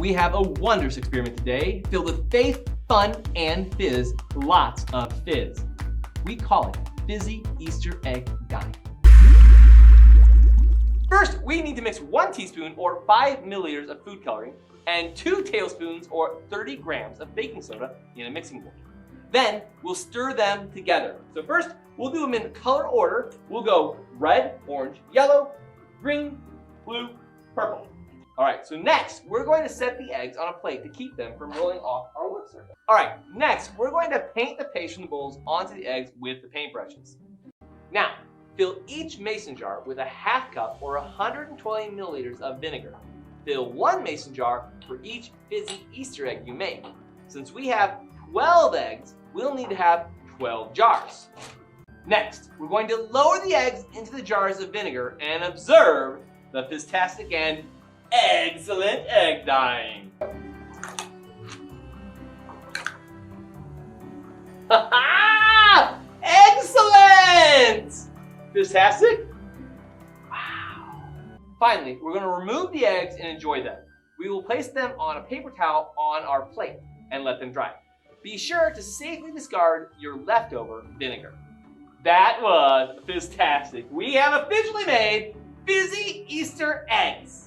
We have a wondrous experiment today, filled with faith, fun, and fizz. Lots of fizz. We call it Fizzy Easter Egg Dyeing. First, we need to mix 1 teaspoon or 5 milliliters of food coloring and 2 tablespoons or 30 grams of baking soda in a mixing bowl. Then we'll stir them together. So first, we'll do them in color order. We'll go red, orange, yellow, green, blue, purple. All right, so next, we're going to set the eggs on a plate to keep them from rolling off our work surface. All right, next, we're going to paint the paste from the bowls onto the eggs with the paintbrushes. Now, fill each mason jar with a ½ cup or 120 milliliters of vinegar. Fill 1 mason jar for each fizzy Easter egg you make. Since we have 12 eggs, we'll need to have 12 jars. Next, we're going to lower the eggs into the jars of vinegar and observe the fizztastic and excellent egg dyeing. Ha-ha! Excellent! Fizztastic? Wow. Finally, we're going to remove the eggs and enjoy them. We will place them on a paper towel on our plate and let them dry. Be sure to safely discard your leftover vinegar. That was Fizztastic. We have officially made Fizzy Easter eggs.